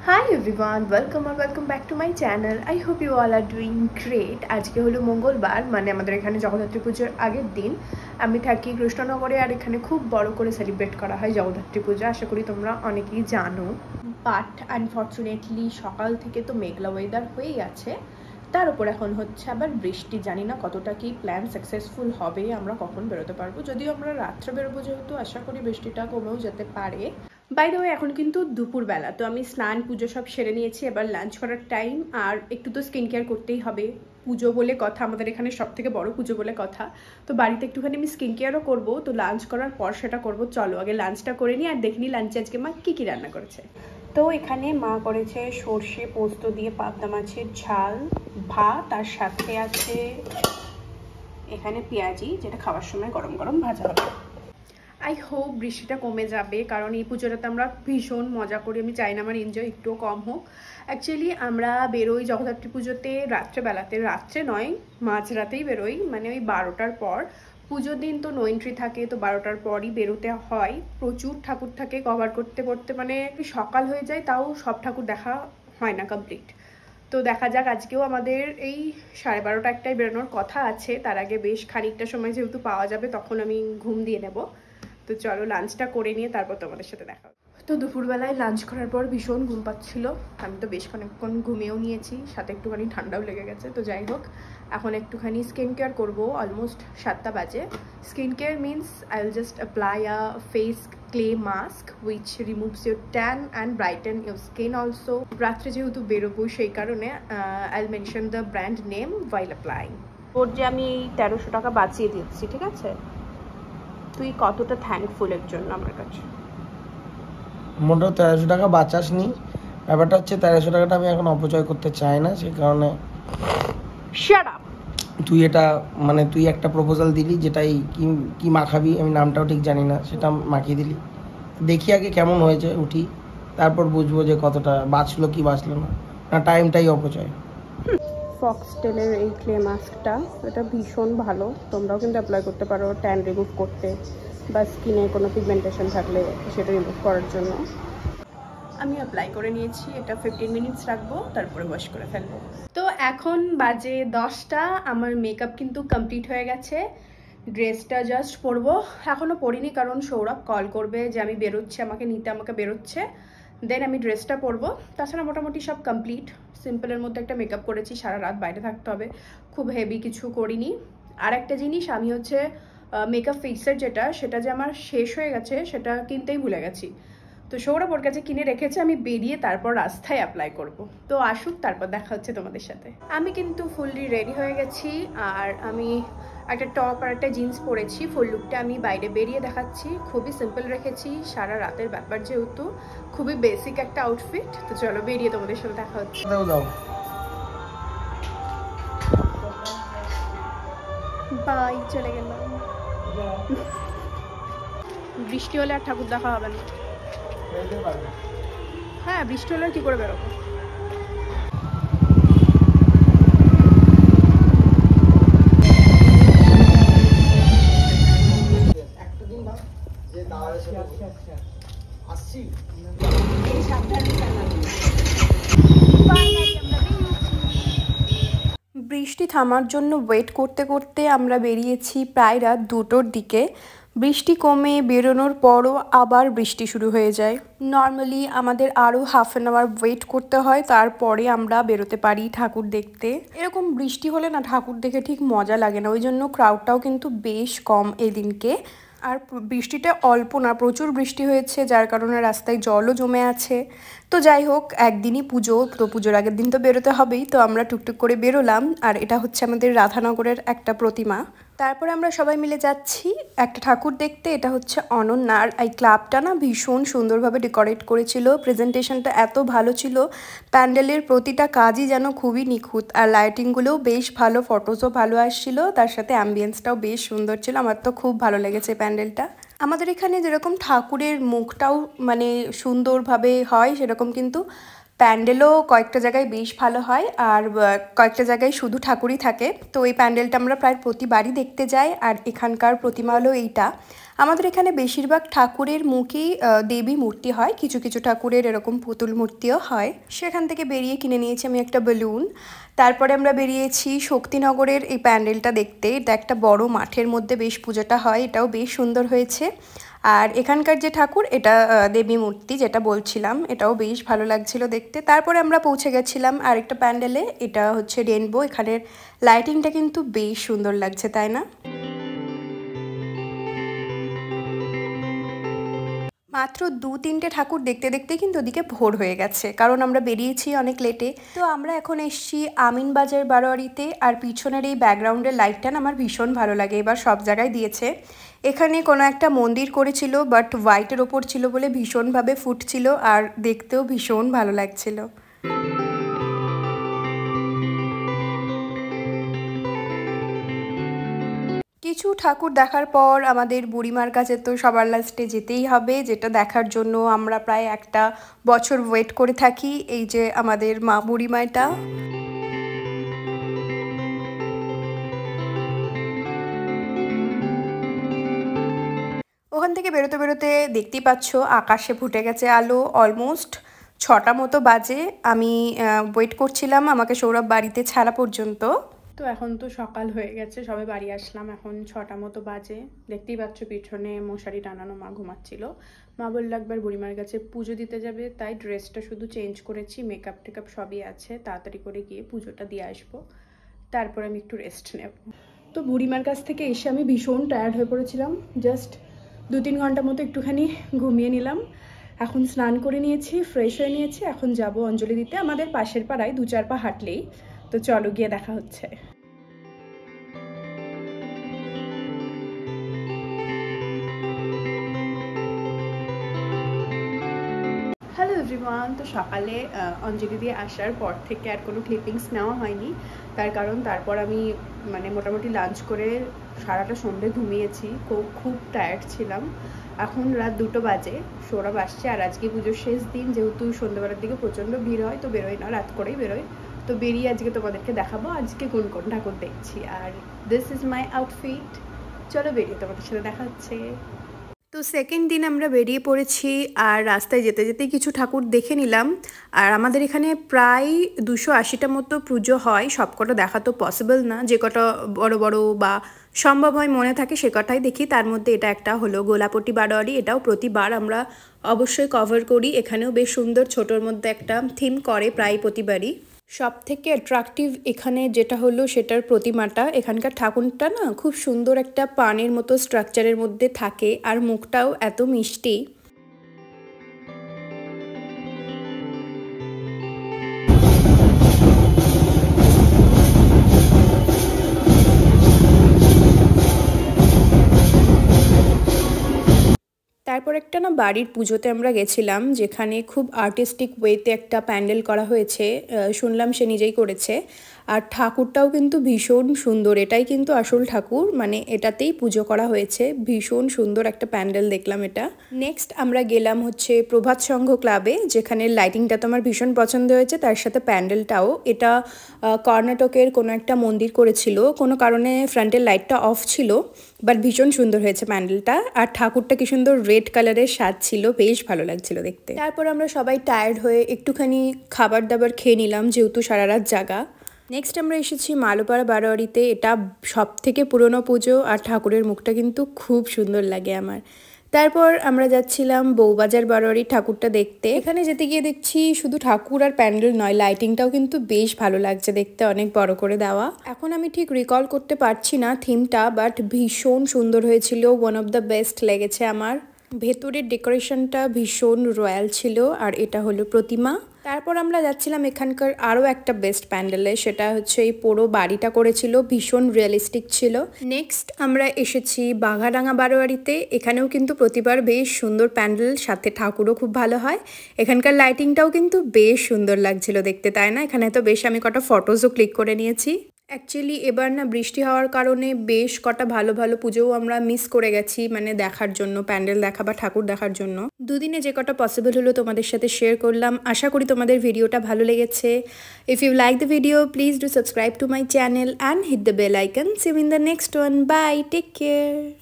Hi everyone, welcome back to my channel. I hope you all are doing great. আজকে হলো মঙ্গলবার, মানে আমাদের এখানে জগদ্ধাত্রী পুজোর আগের দিন। আমি থাকি কৃষ্ণনগরে, আর এখানে খুব বড় করে সেলিব্রেট করা হয় জগদ্ধাত্রী পূজা। আশা করি তোমরা অনেকেই জানো, বাট আনফর্চুনেটলি সকাল থেকে তো মেঘলা ওয়েদার হয়েই আছে। তার উপর এখন হচ্ছে আবার বৃষ্টি। জানি না কতটা কি প্ল্যান সাকসেসফুল হবে, আমরা কখন বেরোতে পারবো। যদিও আমরা রাত্রে বেরোবো, যেহেতু আশা করি বৃষ্টিটা কমেও যেতে পারে। বাই দ্য ওয়ে, এখন কিন্তু দুপুরবেলা, তো আমি স্নান পুজো সব সেরে নিয়েছি। এবার লাঞ্চ করার টাইম, আর একটু তো স্কিন কেয়ার করতেই হবে। পুজো বলে কথা, আমাদের এখানে সব থেকে বড় পুজো বলে কথা, তো বাড়িতে একটুখানি আমি স্কিন কেয়ারও করবো। তো লাঞ্চ করার পর সেটা করবো। চলো আগে লাঞ্চটা করে নিই, আর দেখিনি লাঞ্চে আজকে মা কী কী রান্না করেছে। তো এখানে মা করেছে সর্ষে পোস্ত দিয়ে পাবদা মাছের ঝাল ভাত, তার সাথে আছে এখানে পেঁয়াজি, যেটা খাওয়ার সময় গরম গরম ভাজা হবে। আই হোপ বৃষ্টিটা কমে যাবে, কারণ এই পুজোটাতে আমরা ভীষণ মজা করি। আমি চাই না আমার এনজয় একটুও কম হোক। অ্যাকচুয়ালি আমরা বেরোই জগদ্ধাত্রী পুজোতে রাত্রেবেলাতে, রাত্রে নয় মাঝরাতেই বেরোই, মানে ওই 12টার পর। পুজোর দিন তো নো এন্ট্রি থাকে, তো 12টার পরই বেরোতে হয়। প্রচুর ঠাকুর থাকে, কভার করতে করতে মানে সকাল হয়ে যায়, তাও সব ঠাকুর দেখা হয় না কমপ্লিট। তো দেখা যাক, আজকেও আমাদের এই 12:30 একটাই বেরোনোর কথা আছে। তার আগে বেশ খানিকটা সময় যেহেতু পাওয়া যাবে, তখন আমি ঘুম দিয়ে নেব। তো চলো লাঞ্চটা করে নিয়ে তারপর তোমাদের সাথে দেখা হবে। তো দুপুরবেলায় লাঞ্চ করার পর ভীষণ ঘুম পাচ্ছিল। আমি তো বেশ খানিকক্ষণ ঘুমিয়েও নিয়েছি, সাথে একটুখানি ঠান্ডাও লেগে গেছে। তো যাই হোক, এখন একটুখানি স্কিন কেয়ার করবো। অলমোস্ট 7টা বাজে। Skin care means I will just apply a face clay mask which removes your tan and brighten your skin also. রাত্রে যেহেতু বেরোবো, সেই কারণে I'll mention the brand name while applying. ওর যে আমি 1300 টাকা বাঁচিয়ে দিচ্ছি, ঠিক আছে? তুই কতটা থ্যাঙ্কফুল এর জন্য আমার কাছে? মোটো 1300 টাকা বাঁচাসনি। ব্যাপারটা হচ্ছে 1300 টাকাটা আমি এখন অপচয় করতে চাই না, সেই কারণে শাট আপ। তুই এটা মানে তুই একটা প্রপোজাল দিলি, যেটাই কি মাখাবি আমি নামটাও ঠিক জানি না, সেটা মাখিয়ে দিলি। দেখি আগে কেমন হয়েছে, উঠি, তারপর বুঝবো যে কতটা বাঁচলো কি বাঁচলো না। না টাইমটাই অপচয়। ফক্সটেলের এই ক্লে মাস্কটা, এটা ভীষণ ভালো। তোমরাও কিন্তু অ্যাপ্লাই করতে পারো ট্যান রিমুভ করতে, বা স্কিনে কোনো পিগমেন্টেশন থাকলে সেটা রিমুভ করার জন্য। আমি অ্যাপ্লাই করে নিয়েছি। এটা 15 মিনিটস রাখবো, তারপরে ওয়াশ করে ফেলবো। তো এখন বাজে 10টা। আমার মেকআপ কিন্তু কমপ্লিট হয়ে গেছে। ড্রেসটা জাস্ট পরবো, এখনও পরিনি, কারণ সৌরভ কল করবে যে আমি বেরোচ্ছি, আমাকে নিতে, আমাকে বেরোচ্ছে। দেন আমি ড্রেসটা পরবো। তাছাড়া মোটামুটি সব কমপ্লিট। সিম্পলের মধ্যে একটা মেকআপ করেছি, সারা রাত বাইরে থাকতে হবে, খুব হেভি কিছু করিনি। আর একটা জিনিস, আমি হচ্ছে মেকআপ ফিক্সার সেটা যে আমার শেষ হয়ে গেছে, সেটা কিনতেই ভুলে গেছি। তো সৌরভ ওর কাছে কিনে রেখেছে, আমি বেরিয়ে তারপর রাস্তায় অ্যাপ্লাই করব। তো আসুক, তারপর দেখা হচ্ছে তোমাদের সাথে। আমি কিন্তু ফুললি রেডি হয়ে গেছি, আর আমি একটা টপ আর একটা জিন্স পরেছি। ফুল লুকটা আমি বাইরে বেরিয়ে দেখাচ্ছি, খুবই সিম্পল রেখেছি। সারা রাতের ব্যাপার যেহেতু, খুবই বেসিক একটা আউটফিট। তো চলো বেরিয়ে তোমাদের সাথে দেখা হচ্ছে। বাই, চলে গেলাম। বৃষ্টি হলে আর ঠাকুর দেখা হবে না। হ্যাঁ, বৃষ্টি হলে কি করে বেরোবো? বৃষ্টি থামার জন্য ওয়েট করতে করতে আমরা বেরিয়েছি প্রায় রাত 2টোর দিকে। বৃষ্টি কমে বেরোনোর পরও আবার বৃষ্টি শুরু হয়ে যায়। নর্মালি আমাদের আরও হাফ অ্যান আওয়ার ওয়েট করতে হয়, তারপরে আমরা বেরোতে পারি ঠাকুর দেখতে। এরকম বৃষ্টি হলে না ঠাকুর দেখে ঠিক মজা লাগে না, ওই জন্য ক্রাউডটাও কিন্তু বেশ কম এদিনকে। আর বৃষ্টিটা অল্প না, প্রচুর বৃষ্টি হয়েছে, যার কারণে রাস্তায় জলও জমে আছে। তো যাই হোক, একদিনই পুজো, তো পুজোর আগের দিন তো বেরোতে হবেই। তো আমরা টুকটুক করে বেরোলাম, আর এটা হচ্ছে আমাদের রাধানগরের একটা প্রতিমা। তারপরে আমরা সবাই মিলে যাচ্ছি একটা ঠাকুর দেখতে। এটা হচ্ছে অনন্যার। এই ক্লাবটা না ভীষণ সুন্দরভাবে ডেকোরেট করেছিল, প্রেজেন্টেশনটা এত ভালো ছিল, প্যান্ডেলের প্রতিটা কাজই যেন খুবই নিখুঁত, আর লাইটিংগুলোও বেশ ভালো, ফটোসও ভালো আসছিল, তার সাথে অ্যাম্বিয়েন্সটাও বেশ সুন্দর ছিল। আমার তো খুব ভালো লেগেছে প্যান্ডেলটা। আমাদের এখানে যেরকম ঠাকুরের মুখটাও মানে সুন্দরভাবে হয়, সেরকম কিন্তু প্যান্ডেলও কয়েকটা জায়গায় বেশ ভালো হয়, আর কয়েকটা জায়গায় শুধু ঠাকুরই থাকে। তো এই প্যান্ডেলটা আমরা প্রায় প্রতিবারই দেখতে যাই, আর এখানকার প্রতিমা হলো এইটা। আমাদের এখানে বেশিরভাগ ঠাকুরের মুখেই দেবী মূর্তি হয়, কিছু কিছু ঠাকুরের এরকম পুতুল মূর্তিও হয়। সেখান থেকে বেরিয়ে কিনে নিয়েছি আমি একটা বেলুন। তারপরে আমরা বেরিয়েছি শক্তিনগরের এই প্যান্ডেলটা দেখতে। এটা একটা বড় মাঠের মধ্যে বেশ পুজোটা হয়, এটাও বেশ সুন্দর হয়েছে। আর এখানকার যে ঠাকুর, এটা দেবী মূর্তি যেটা বলছিলাম, এটাও বেশ ভালো লাগছিল দেখতে। তারপরে আমরা পৌঁছে গেছিলাম আরেকটা প্যান্ডেলে, এটা হচ্ছে রেনবো। এখানের লাইটিংটা কিন্তু বেশ সুন্দর লাগছে, তাই না? মাত্র 2-3টে ঠাকুর দেখতে দেখতে কিন্তু ওদিকে ভোর হয়ে গেছে, কারণ আমরা বেরিয়েছি অনেক লেটে। তো আমরা এখন এসছি আমিনবাজার বারোয়ারিতে। আর পিছনের এই ব্যাকগ্রাউন্ডের লাইটটা না আমার ভীষণ ভালো লাগে, এবার সব জায়গায় দিয়েছে। এখানে কোনো একটা মন্দির করেছিল, বাট হোয়াইটের ওপর ছিল বলে ভীষণভাবে ফুটছিল আর দেখতেও ভীষণ ভালো লাগছিল। কিছু ঠাকুর দেখার পর আমাদের বুড়িমার কাছে তো সবার লাস্টে যেতেই হবে, যেটা দেখার জন্য আমরা প্রায় একটা বছর ওয়েট করে থাকি। এই যে আমাদের মা বুড়িমাটা। ওখান থেকে বেরোতে বেরোতে দেখতেই পাচ্ছ আকাশে ফুটে গেছে আলো। অলমোস্ট 6টা মতো বাজে। আমি ওয়েট করছিলাম আমাকে সৌরভ বাড়িতে ছাড়া পর্যন্ত। তো এখন তো সকাল হয়ে গেছে, সবে বাড়ি আসলাম, এখন 6টা মতো বাজে। দেখতেই পাচ্ছ পিছনে মশারি টানানো, মা ঘুমাচ্ছিল। মা বললো একবার বুড়িমার কাছে পুজো দিতে যাবে, তাই ড্রেসটা শুধু চেঞ্জ করেছি, মেকআপ টেকআপ সবই আছে, তাড়াতাড়ি করে গিয়ে পুজোটা দিয়ে আসবো, তারপর আমি একটু রেস্ট নেব। তো বুড়িমার কাছ থেকে এসে আমি ভীষণ টায়ার্ড হয়ে পড়েছিলাম, জাস্ট 2-3 ঘন্টা মতো একটুখানি ঘুমিয়ে নিলাম। এখন স্নান করে নিয়েছি, ফ্রেশ হয়ে নিয়েছি, এখন যাব অঞ্জলি দিতে আমাদের পাশের পাড়ায়, 2-4 পা হাঁটলেই। তো চলো গিয়ে দেখা হচ্ছে। Hello everyone. তো সকালে অঞ্জলি দিয়ে আসার পর থেকে আর কোনো ক্লিপিংস নেওয়া হয়নি, তার কারণ তারপর আমি মোটামুটি লাঞ্চ করে সারাটা সন্ধ্যে ঘুমিয়েছি, খুব টায়ার্ড ছিলাম। এখন রাত 2টো বাজে, সৌরভ আসছে। আর আজকে পুজোর শেষ দিন, যেহেতু সন্ধ্যেবেলার দিকে প্রচণ্ড ভিড় হয়, তো বেরোয় না, রাত করেই বেরোয়। তো বেরিয়ে আজকে তোমাদেরকে দেখাবো আজকে কোন কোন ঠাকুর দেখছি। আর দিস ইজ মাই আউটফিট। চলো বেরিয়ে তোমাদের সাথে দেখা হচ্ছে। তো সেকেন্ড দিন আমরা বেরিয়ে পড়েছি, আর রাস্তায় যেতে যেতেই কিছু ঠাকুর দেখে নিলাম। আর আমাদের এখানে প্রায় 280টা মতো পুজো হয়, সবকটা দেখা তো পসিবল না, যে কটা বড় বড় বা সম্ভব হয় মনে থাকে সে কটাই দেখি। তার মধ্যে এটা একটা হলো গোলাপট্টি বারোয়ারি, এটাও প্রতিবার আমরা অবশ্যই কভার করি। এখানেও বেশ সুন্দর ছোটোর মধ্যে একটা থিম করে প্রায় প্রতিবারই। সব থেকে অ্যাট্রাকটিভ এখানে যেটা হলো সেটার প্রতিমাটা। এখানকার ঠাকুরটা না খুব সুন্দর একটা পানের মতো স্ট্রাকচারের মধ্যে থাকে, আর মুখটাও এত মিষ্টি। তারপর একটা না বাড়ির পুজোতে আমরা গেছিলাম, যেখানে খুব আর্টিস্টিক ওয়েতে একটা প্যান্ডেল করা হয়েছে, শুনলাম সে নিজেই করেছে। আর ঠাকুরটাও কিন্তু ভীষণ সুন্দর, এটাই কিন্তু আসল ঠাকুর, এটাতেই পুজো করা হয়েছে। ভীষণ সুন্দর একটা প্যান্ডেল দেখলাম এটা। নেক্সট আমরা গেলাম হচ্ছে প্রভাত সংঘ ক্লাবে, যেখানে লাইটিংটা তো আমার ভীষণ পছন্দ হয়েছে, তার সাথে প্যান্ডেলটাও। এটা কর্ণাটকের কোনো একটা মন্দির করেছিল, কোনো কারণে ফ্রন্টের লাইটটা অফ ছিল, বাট ভীষণ সুন্দর হয়েছে প্যান্ডেলটা। আর ঠাকুরটা কি সুন্দর রেড কালারের সাজ ছিল, বেশ ভালো লাগছিল দেখতে। তারপর আমরা সবাই টায়ার্ড হয়ে একটুখানি খাবার দাবার খেয়ে নিলাম, যেহেতু সারা রাত জাগা। নেক্সট আমরা এসেছি মালোপাড়া বারোয়ারিতে। এটা সব থেকে পুরনো পুজো, আর ঠাকুরের মুখটা কিন্তু খুব সুন্দর লাগে আমার। তারপর আমরা যাচ্ছিলাম বউবাজার বারোয়ারি ঠাকুরটা দেখতে। এখানে যেতে গিয়ে দেখছি শুধু ঠাকুর আর প্যান্ডেল নয়, লাইটিংটাও কিন্তু বেশ ভালো লাগছে দেখতে, অনেক বড় করে দেওয়া। এখন আমি ঠিক রিকল করতে পারছি না থিমটা, বাট ভীষণ সুন্দর হয়েছিল, ওয়ান অফ দ্য বেস্ট লেগেছে আমার। ভেতরের ডেকোরেশনটা ভীষণ রয়্যাল ছিল, আর এটা হলো প্রতিমা। তারপর আমরা যাচ্ছিলাম এখানকার আরও একটা বেস্ট প্যান্ডেলে, সেটা হচ্ছে এই পুরো বাড়িটা করেছিল, ভীষণ রিয়েলিস্টিক ছিল। নেক্সট আমরা এসেছি বাঘাডাঙ্গা বারোয়ারিতে। এখানেও কিন্তু প্রতিবার বেশ সুন্দর প্যান্ডেল, সাথে ঠাকুরও খুব ভালো হয়। এখানকার লাইটিংটাও কিন্তু বেশ সুন্দর লাগছিল দেখতে, তাই না? এখানে তো বেশ আমি কটা ফটোজও ক্লিক করে নিয়েছি। অ্যাকচুয়ালি এবার না বৃষ্টি হওয়ার কারণে বেশ কটা ভালো ভালো পুজোও আমরা মিস করে গেছি, দেখার জন্য, প্যান্ডেল দেখা বা ঠাকুর দেখার জন্য। দুদিনে যে কটা পসিবল হলো তোমাদের সাথে শেয়ার করলাম। আশা করি তোমাদের ভিডিওটা ভালো লেগেছে। If you like the video, please do subscribe to my channel and hit the bell icon. See you in the next one. Bye, take care.